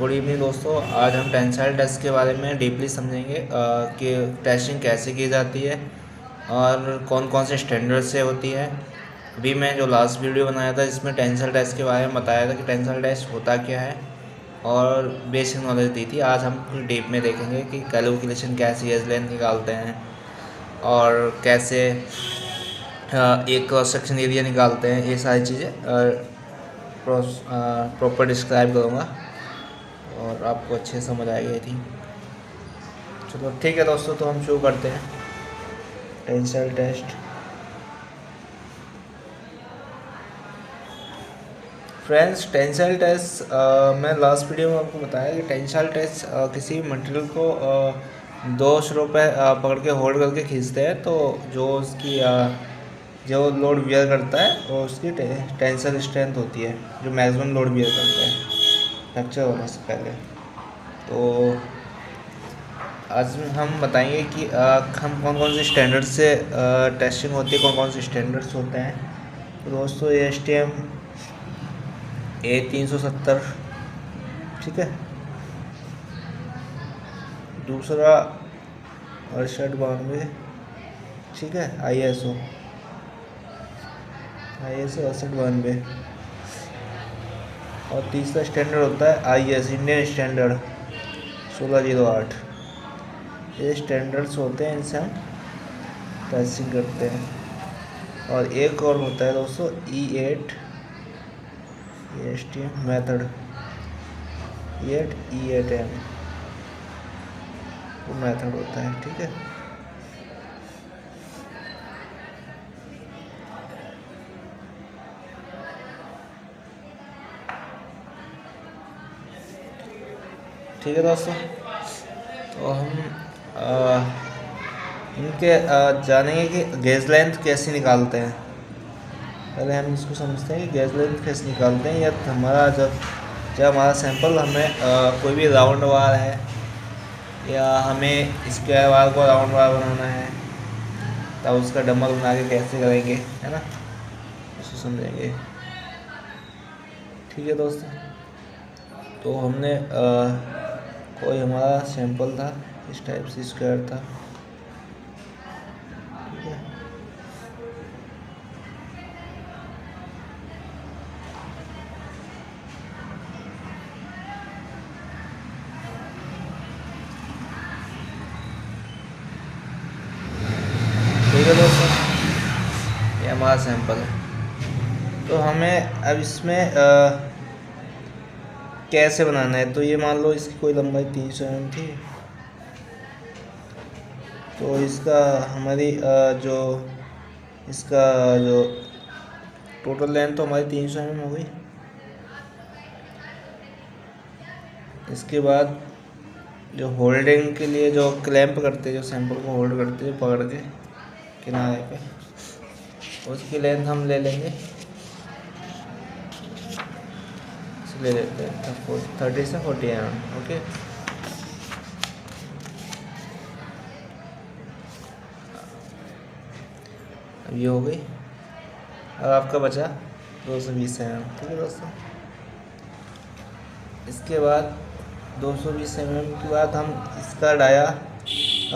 Good evening दोस्तों। आज हम टेंसाइल टेस्ट के बारे में डीपली समझेंगे कि टेस्टिंग कैसे की जाती है और कौन कौन से स्टैंडर्ड से होती है। अभी मैं जो लास्ट वीडियो बनाया था इसमें टेंसाइल टेस्ट के बारे में बताया था कि टेंसाइल टेस्ट होता क्या है और बेसिक नॉलेज दी थी। आज हम कुछ डीप में देखेंगे कि कैलकुलेशन कैसे एज लेंथ निकालते हैं और कैसे एक क्रॉस सेक्शन एरिया निकालते हैं। ये सारी चीज़ें प्रॉपर डिस्क्राइब करूँगा और आपको अच्छे समझ आएगी आई थिंक। चलो ठीक है दोस्तों, तो हम शुरू करते हैं tensile test. Friends, tensile test मैं लास्ट वीडियो में आपको बताया कि टेंसाइल टेस्ट किसी भी मटेरियल को दो सिरों पे पकड़ के होल्ड करके खींचते हैं, तो जो उसकी जो लोड बियर करता है वो उसकी टेंसाइल स्ट्रेंथ होती है, जो मैक्सिमम लोड बियर करता है फ्रैक्चर होने से पहले। तो आज हम बताएंगे कि हम कौन कौन से स्टैंडर्ड से टेस्टिंग होती है, कौन कौन से स्टैंडर्ड्स होते हैं। तो दोस्तों ये STM A370, ठीक है। दूसरा 6892, ठीक है, ISO 6892। और तीसरा स्टैंडर्ड होता है IS इंडियन स्टैंडर्ड 1608। ये स्टैंडर्ड्स होते हैं, इनसे हम टेस्टिंग करते हैं। और एक और होता है दोस्तों E8 STM मेथड, E8M वो मेथड होता है, ठीक है। ठीक है दोस्तों, तो हम इनके जानेंगे कि गेज लेंथ कैसे निकालते हैं। पहले हम इसको समझते हैं कि गेज लेंथ कैसे निकालते हैं। या हमारा जब हमारा सैंपल हमें कोई भी राउंड वार है या हमें स्क्वायर वार को राउंड वार बनाना है, तब उसका डम्बल बना के कैसे करेंगे, है ना, उसको समझेंगे। ठीक है दोस्तों, तो हमने कोई हमारा सैंपल था, इस टाइप से स्क्वायर था, ठीक है। ठीक है दोस्तों, ये हमारा सैंपल है। तो हमें अब इसमें कैसे बनाना है। तो ये मान लो इसकी कोई लंबाई 300 mm थी, तो इसका हमारी जो इसका जो टोटल लेंथ तो हमारी 300 mm हो गई। इसके बाद जो होल्डिंग के लिए जो क्लैंप करते हैं, जो सैंपल को होल्ड करते हैं पकड़ के किनारे पे, उसकी लेंथ हम ले लेंगे, ले लेते हैं 30 से 40 mm, ओके। अब ये हो गई। अब आपका बचा 220 mm, ठीक है दोस्तों। इसके बाद 220 mm के बाद हम इसका डाया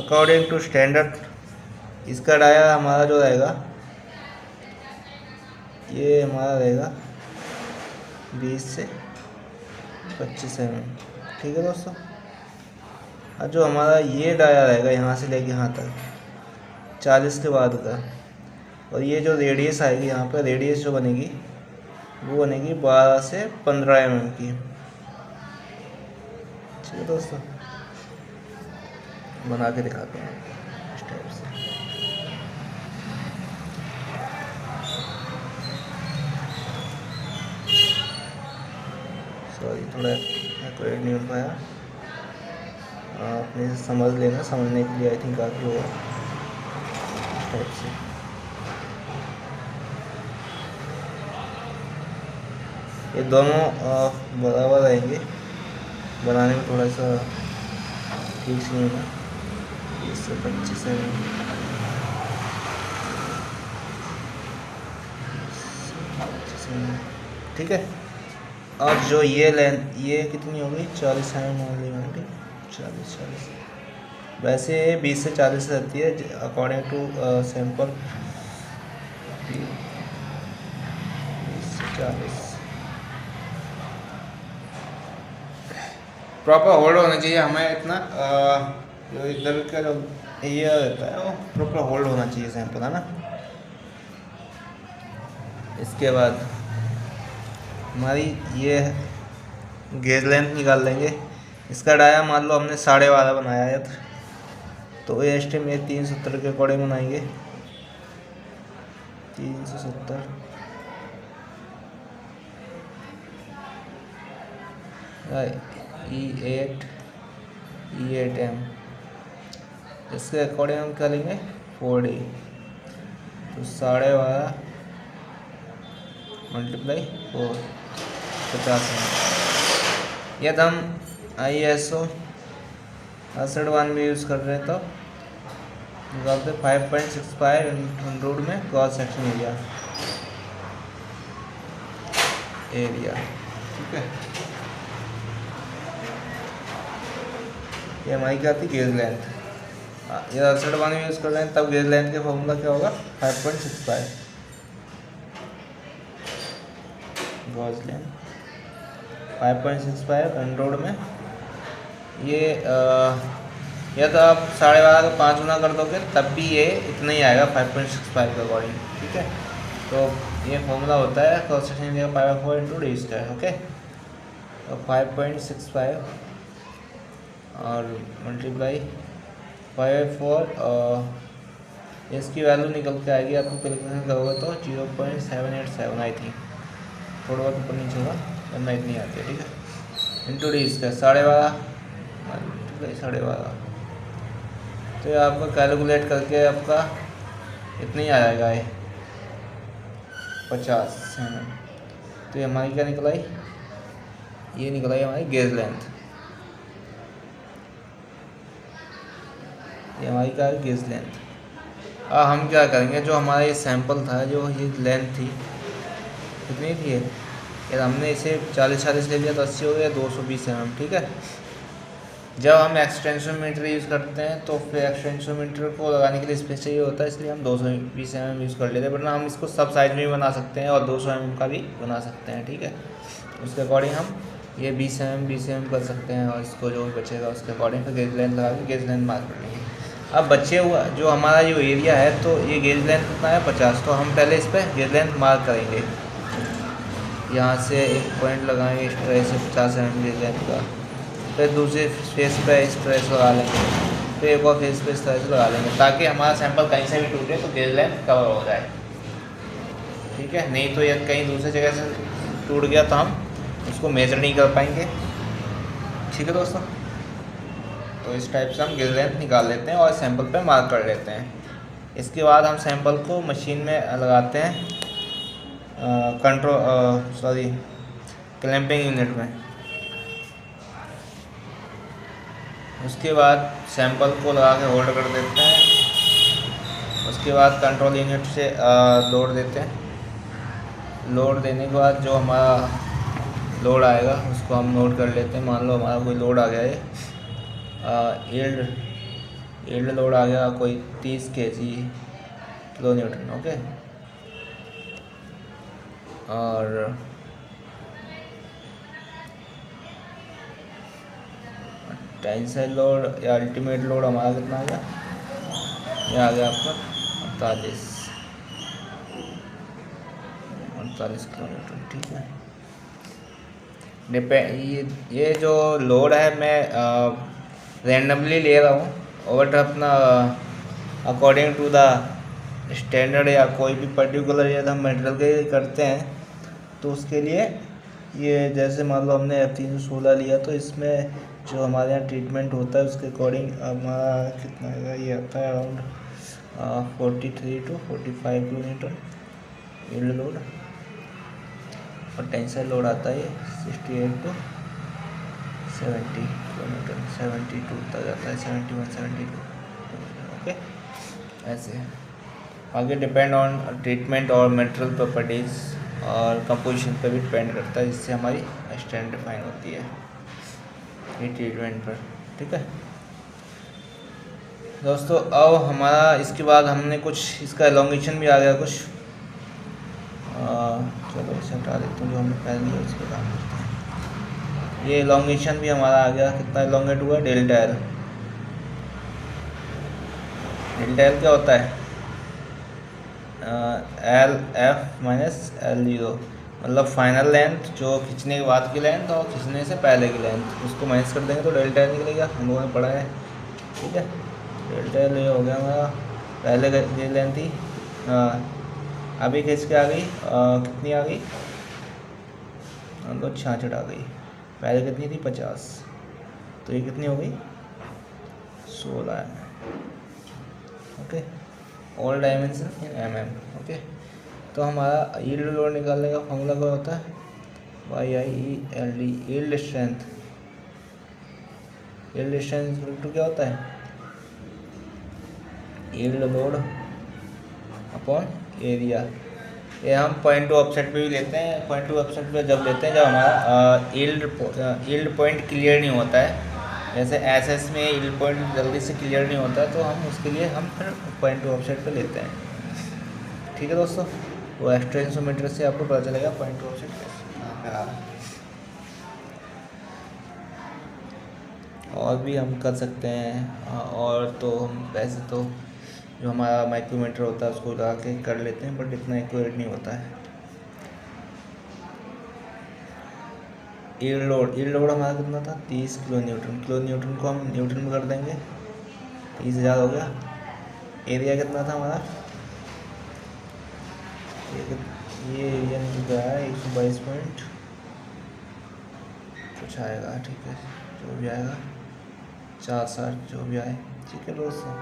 अकॉर्डिंग टू स्टैंडर्ड, इसका डाया हमारा जो रहेगा ये हमारा रहेगा 20 से 25 mm, ठीक है दोस्तों। और जो हमारा ये डाया रहेगा यहाँ से लेके यहाँ तक 40 के बाद का, और ये जो रेडियस आएगी यहाँ पर, रेडियस जो बनेगी वो बनेगी 12 से 15 mm की, ठीक है दोस्तों। बना के दिखाते हैं इस टाइप से। सॉरी, थोड़ा एक्यूरेट नहीं हो पाया, आपने समझ लेना, समझने के लिए आई थिंक काफ़ी होगा इस टाइप से। ये दोनों बराबर रहेंगे, बनाने में थोड़ा सा ठीक से नहीं होगा। 20 से 25 mm, ठीक है। और जो ये लेंथ ये कितनी होगी 40 mm ओनली, 40 वैसे 20 से 40 रहती है अकॉर्डिंग टू सैंपल, 20 से 40 प्रॉपर होल्ड होना चाहिए हमें इतना, जो इधर का जो ये रहता है वो प्रॉपर होल्ड होना चाहिए सैंपल, है ना। इसके बाद हमारी ये गेज लेंथ निकाल लेंगे। इसका डाया मान लो हमने 12.5 बनाया है तो ये एस्टिमेट 370 के अकॉर्डिंग बनाएंगे। 370 E8M, इसके अकॉर्डिंग हम क्या लेंगे 4D, तो 12.5 मल्टीप्लाई 4 50 है। यदि हम ISO 1 में यूज़ कर रहे हैं तो निकालते 5.65 100 में क्रॉस सेक्शन एरिया, ठीक है। ये हमारी क्या आती है गेज लेंथ। ये 1 में यूज़ कर रहे हैं तब गेज लेंथ का फॉर्मूला क्या होगा 5.65 गॉज लेंथ 5.65 100 में। ये तो आप 12.5 को 5 गुना कर दोगे तब भी ये इतना ही आएगा 5.65 के अकॉर्डिंग, ठीक है। तो ये फॉर्मूला होता है cross section area 5/4 × d², okay. तो 5.65 और मल्टीप्लाई 5/4, इसकी वैल्यू निकल के आएगी आपको कैलकुलेशन करोगे तो 0.787 आई थिंक, थोड़ा बहुत ऊपर नीचे होगा वरना इतनी आती है, ठीक है। इंटू d², 12.5 मल्टीप्लाई 12.5, तो ये आपका कैलकुलेट करके आपका इतना ही आ जाएगा ये 50 mm। तो ये हमारी क्या निकल आई, ये निकल आई हमारी गेज लेंथ, ये हमारी क्या है गेज लेंथ। अब हम क्या करेंगे, जो हमारा ये सैंपल था, जो ये लेंथ थी कितनी थी, यार हमने इसे 40 ले लिया तो 80 हो गया 220 mm, ठीक है। जब हम एक्सटेंशन मीटर यूज़ करते हैं तो फिर एक्सटेंशन मीटर को लगाने के लिए स्पेस चाहिए होता है, इसलिए हम 220 mm यूज़ कर लेते हैं, वरना हम इसको सब साइज में भी बना सकते हैं और 200 mm का भी बना सकते हैं, ठीक है। उसके अकॉर्डिंग हम ये 20 mm कर सकते हैं और इसको जो बचेगा उसके अकॉर्डिंग फिर गेज लेंथ लगा के गेज लेंथ मार्क कर लेंगे। अब बचे हुआ जो हमारा जो एरिया है, तो ये गेज लेंथ कितना है 50, तो हम पहले इस पर गेज लेंथ मार्क करेंगे। यहाँ से एक पॉइंट लगाएंगे इस तरह से 50 mm गेज लेंथ का, फिर दूसरे फेस पे इस तरह से लगा लेंगे, फिर एक और फेस पे इस तरह से लगा लेंगे, ताकि हमारा सैंपल कहीं से भी टूटे तो गेज लेंथ कवर हो जाए, ठीक है। नहीं तो ये कहीं दूसरी जगह से टूट गया तो हम उसको मेजर नहीं कर पाएंगे, ठीक है दोस्तों। तो इस टाइप से हम गेज लेंथ निकाल लेते हैं और सैंपल पे मार्क कर लेते हैं। इसके बाद हम सैंपल को मशीन में लगाते हैं क्लैंपिंग यूनिट में। उसके बाद सैंपल को लगा के होल्ड कर देते हैं। उसके बाद कंट्रोल यूनिट से लोड देते हैं। लोड देने के बाद जो हमारा लोड आएगा उसको हम नोट कर लेते हैं। मान लो हमारा कोई लोड आ गया है, यील्ड लोड आ गया कोई 30 kg किलो न्यूटन, ओके। और टेंसाइल लोड या अल्टीमेट लोड हमारा कितना आ गया, ये आ गया आपका 48 किलो न्यूटन, ठीक है। ये जो लोड है मैं रैंडमली ले रहा हूँ, बट अपना अकॉर्डिंग टू द स्टैंडर्ड या कोई भी पर्टिकुलर यदि हम मटेरियल के करते हैं तो उसके लिए ये जैसे मान लो हमने F316 लिया तो इसमें जो हमारे यहाँ ट्रीटमेंट होता है उसके अकॉर्डिंग हमारा कितना आएगा, ये आता है around 43 to 45 kilo Newton yield load, और टेंसाइल लोड आता है 68 to 70 किलो न्यूटन, 72 तक जाता है, 71 72, ओके। ऐसे आगे डिपेंड ऑन ट्रीटमेंट और मटेरियल प्रॉपर्टीज़ और कंपोजिशन पर भी डिपेंड करता है, जिससे हमारी स्ट्रेंथ डिफाइन होती है हीट ट्रीटमेंट पर। ठीक है दोस्तों, अब हमारा इसके बाद हमने कुछ इसका एलोंगेशन भी आ गया कुछ। चलो इसे हटा देते हैं, जो हमने पहले लिया इसके काम करते हैं। ये एलोंगेशन भी हमारा आ गया, कितना एलोंगेट हुआ, डेल्टा एल। डेल्टा एल क्या होता है, L F minus L zero, मतलब फाइनल लेंथ जो खींचने के बाद की लेंथ और खींचने से पहले की लेंथ, उसको माइनस कर देंगे तो डेल्टा एल निकलेगा। हम लोगों ने पढ़ा है। ठीक है, डेल्टा एल ये हो गया हमारा, पहले ये लेंथ थी, अभी खींच के आ गई, कितनी आ गई, तो 66 आ गई। पहले कितनी थी, 50, तो ये कितनी हो गई, 16 है। Okay, all dimension in M M. Okay, तो हमारा यील्ड लोड निकालने का फॉर्मूला क्या होता है, YIELD, yield strength. Yield strength equal to क्या होता है, यील्ड लोड अपॉन एरिया। ये हम पॉइंट टू ऑफसेट पे भी लेते हैं। पॉइंट टू ऑफसेट पे जब लेते हैं जब हमारा यील्ड पॉइंट क्लियर नहीं होता है, जैसे SS में यील्ड पॉइंट जल्दी से क्लियर नहीं होता, तो हम उसके लिए हम फिर पॉइंट टू ऑफसेट पे लेते हैं। ठीक है दोस्तों, वो एक्सटेंसोमीटर से आपको पता चलेगा पॉइंट टू ऑफसेट कहाँ पे आ रहा है। और भी हम कर सकते हैं, और तो हम वैसे तो जो हमारा माइक्रोमीटर होता है उसको लगा के कर लेते हैं, बट इतना एक्यूरेट नहीं होता है। यील्ड लोड हमारा कितना था, 30 किलो न्यूटन। किलो न्यूटन को हम न्यूटन में कर देंगे, 30,000 हो गया। एरिया कितना था हमारा, ये एरिया निकल गया है 122 पॉइंट कुछ आएगा। ठीक है, जो भी आएगा 460 जो भी आए। ठीक है दोस्तों,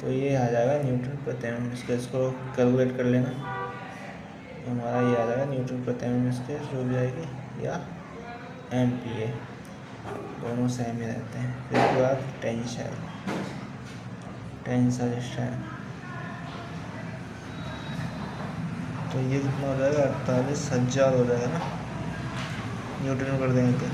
तो ये आ जाएगा न्यूटन प्रति एम स्क्वायर। इसको कैलकुलेट कर लेना, तो हमारा ये आ जाएगा न्यूटन प्रति एम स्क्वायर जो भी आएगी, या MPa, दोनों सेम ही रहते हैं। फिर उसके बाद टेंसाइल स्ट्रेंथ, तो ये कितना हो जाएगा, 48,000 हो जाएगा ना, न्यूटन में कर देंगे तो।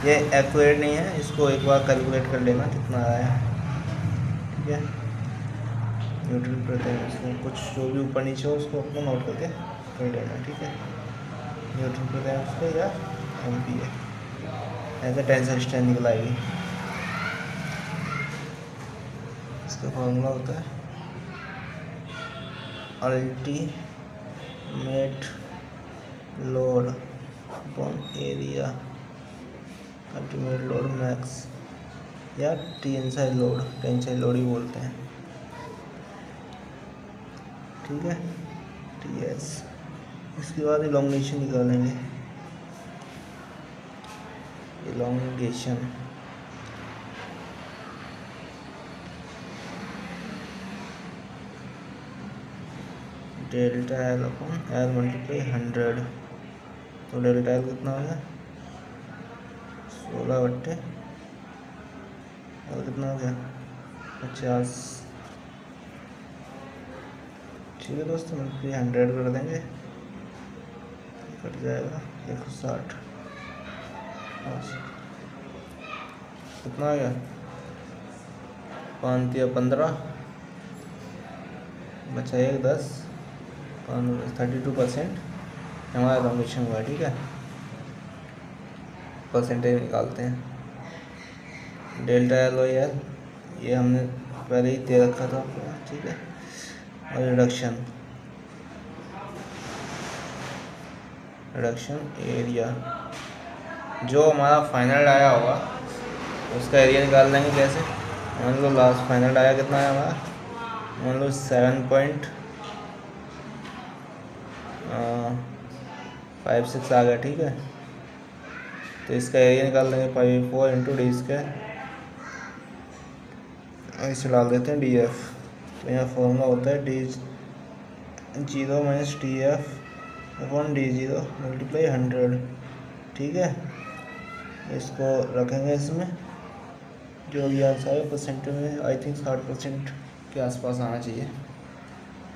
ये एक्यूरेट नहीं है, इसको एक बार कैलकुलेट कर लेना कितना आया है। ठीक है, न्यूटन प्रति एम स्क्वायर, कुछ जो भी ऊपर नीचे हो उसको अपना नोट करके कर लेना। ठीक है, न्यूटन प्रति एम स्क्वायर या MPa, ऐसे टेंसाइल स्ट्रेंथ निकल आएगी। इसका फॉर्मूला होता है ultimate load upon area, ultimate load max, या टेंसाइल लोड ही बोलते हैं। ठीक है, TS। इसके बाद इलोंगेशन निकालेंगे, elongation delta L upon L multiply 100, तो डेल्टा एल कितना हो गया, 16 बट्टे एल कितना हो गया, 50। ठीक है दोस्तों, मल्टीप्लाई 100 कर देंगे, कट जाएगा 160। कितना आ गया, 5 या 15 बचा 1, 10, 32% हमारा इलोंगेशन हुआ। ठीक है, परसेंटेज निकालते हैं। डेल्टा एल और एल ये हमने पहले ही दे रखा था। ठीक है, और रिडक्शन एरिया, जो हमारा फाइनल आया होगा उसका एरिया निकाल लेंगे। कैसे, मान लो लास्ट फाइनल आया कितना है हमारा, मान लो 7.56 आ गया। ठीक है, तो इसका एरिया निकाल देंगे 5/4 इंटू डी स्क्वायर, इसे डाल देते हैं DF। तो यहाँ फॉर्मूला होता है D0 minus DF upon D0 multiply 100। ठीक है, इसको रखेंगे इसमें, जो भी आंसर है परसेंटेज में आई थिंक 60% के आसपास आना चाहिए।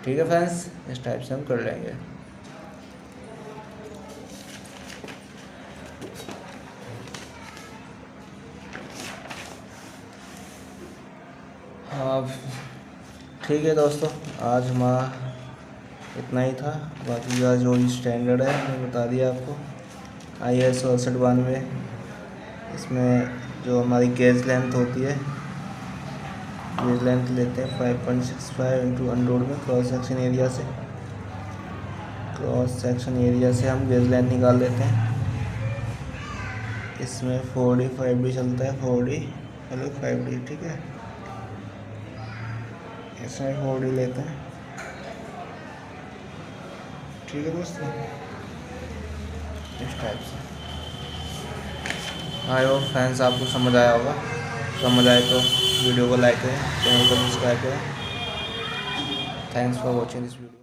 ठीक है फ्रेंड्स, इस टाइप से हम कर लेंगे। हाँ ठीक है दोस्तों, आज हमारा इतना ही था। बाकी का जो स्टैंडर्ड है मैं बता दिया आपको, IS 6292। इसमें जो हमारी गेज लेंथ होती है, गेज लेंथ लेते हैं 5.65 इंटू अंडरवुड में क्रॉस सेक्शन एरिया से। क्रॉस सेक्शन एरिया से हम गेज लेंथ निकाल लेते हैं। इसमें 4D 5D चलता है, 4D 5D, ठीक है। इसमें 4D लेते हैं, ठीक है दोस्तों, इस टाइप से। आई होप फ्रेंड्स आपको समझ आया होगा। समझ आए तो वीडियो को लाइक करें, चैनल को सब्सक्राइब करें। Thanks for watching this video.